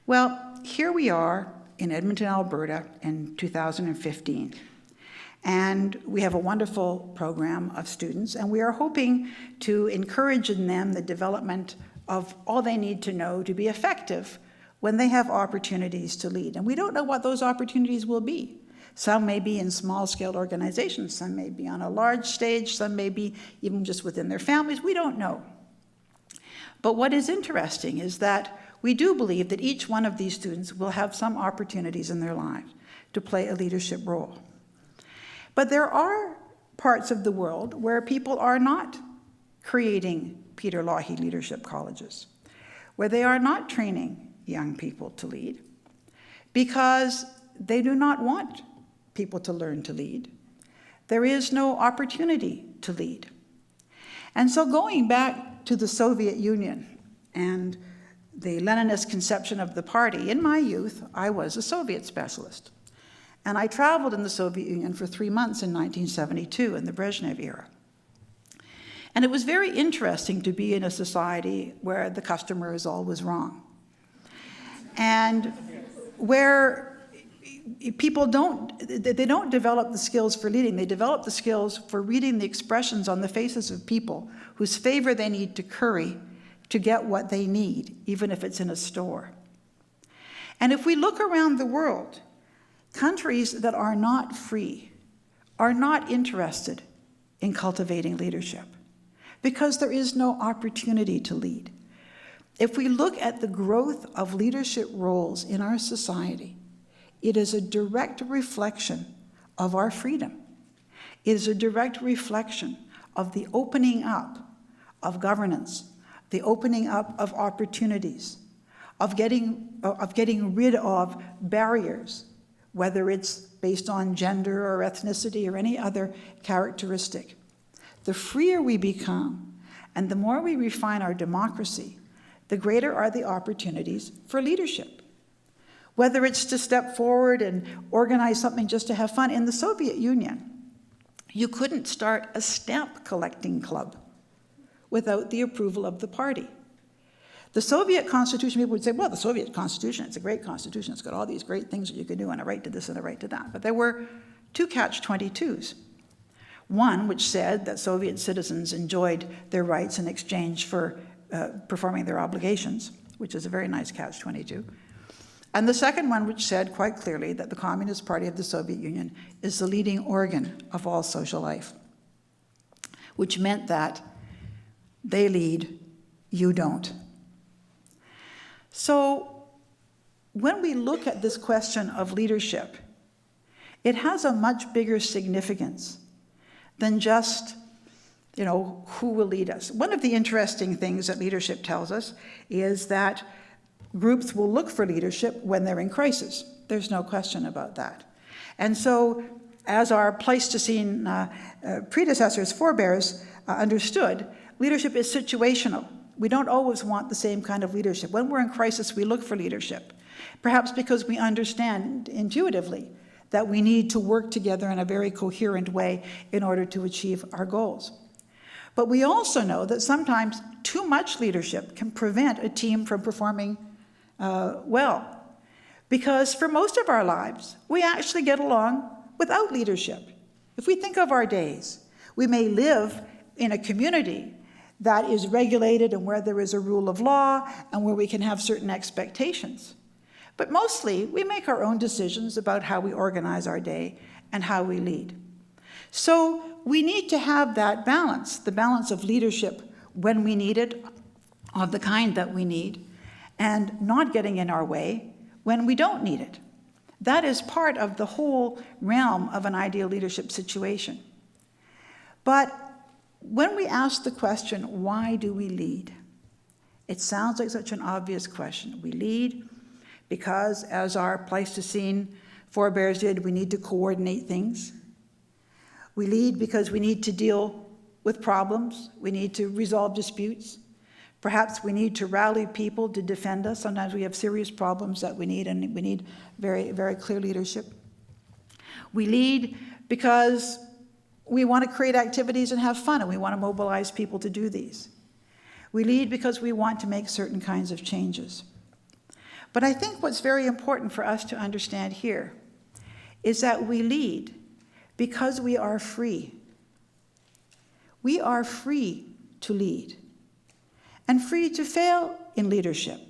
Well, here we are in Edmonton, Alberta in 2015. And we have a wonderful program of students, and we are hoping to encourage in them the development of all they need to know to be effective when they have opportunities to lead. And we don't know what those opportunities will be. Some may be in small-scale organizations, some may be on a large stage, some may be even just within their families. We don't know. But what is interesting is that we do believe that each one of these students will have some opportunities in their lives to play a leadership role. But there are parts of the world where people are not creating Peter Loughy leadership colleges, where they are not training young people to lead, because they do not want people to learn to lead. There is no opportunity to lead. And so going back to the Soviet Union and the Leninist conception of the party, in my youth, I was a Soviet specialist. And I traveled in the Soviet Union for 3 months in 1972 in the Brezhnev era. And it was very interesting to be in a society where the customer is always wrong. And where people don't develop the skills for leading, they develop the skills for reading the expressions on the faces of people whose favor they need to curry to get what they need, even if it's in a store. And if we look around the world, countries that are not free are not interested in cultivating leadership because there is no opportunity to lead. If we look at the growth of leadership roles in our society, it is a direct reflection of our freedom. It is a direct reflection of the opening up of governance, the opening up of opportunities, of getting rid of barriers, whether it's based on gender or ethnicity or any other characteristic. The freer we become, and the more we refine our democracy, the greater are the opportunities for leadership. Whether it's to step forward and organize something just to have fun. In the Soviet Union, you couldn't start a stamp collecting club without the approval of the party. The Soviet Constitution, people would say, well, the Soviet Constitution, it's a great constitution. It's got all these great things that you can do and a right to this and a right to that. But there were two catch-22s. One, which said that Soviet citizens enjoyed their rights in exchange for performing their obligations, which is a very nice catch-22. And the second one, which said quite clearly that the Communist Party of the Soviet Union is the leading organ of all social life, which meant that they lead, you don't. So when we look at this question of leadership, it has a much bigger significance than just, who will lead us. One of the interesting things that leadership tells us is that groups will look for leadership when they're in crisis. There's no question about that. And so, as our Pleistocene predecessors, forebears, understood, leadership is situational. We don't always want the same kind of leadership. When we're in crisis, we look for leadership, perhaps because we understand intuitively that we need to work together in a very coherent way in order to achieve our goals. But we also know that sometimes too much leadership can prevent a team from performing well. Because for most of our lives, we actually get along without leadership. If we think of our days, we may live in a community that is regulated and where there is a rule of law and where we can have certain expectations. But mostly, we make our own decisions about how we organize our day and how we lead. So we need to have that balance, the balance of leadership when we need it, of the kind that we need, and not getting in our way when we don't need it. That is part of the whole realm of an ideal leadership situation. But when we ask the question, why do we lead? It sounds like such an obvious question. We lead because, as our Pleistocene forebears did, we need to coordinate things. We lead because we need to deal with problems. We need to resolve disputes. Perhaps we need to rally people to defend us. Sometimes we have serious problems that we need, and we need very, very clear leadership. We lead because we want to create activities and have fun, and we want to mobilize people to do these. We lead because we want to make certain kinds of changes. But I think what's very important for us to understand here is that we lead because we are free. We are free to lead and free to fail in leadership.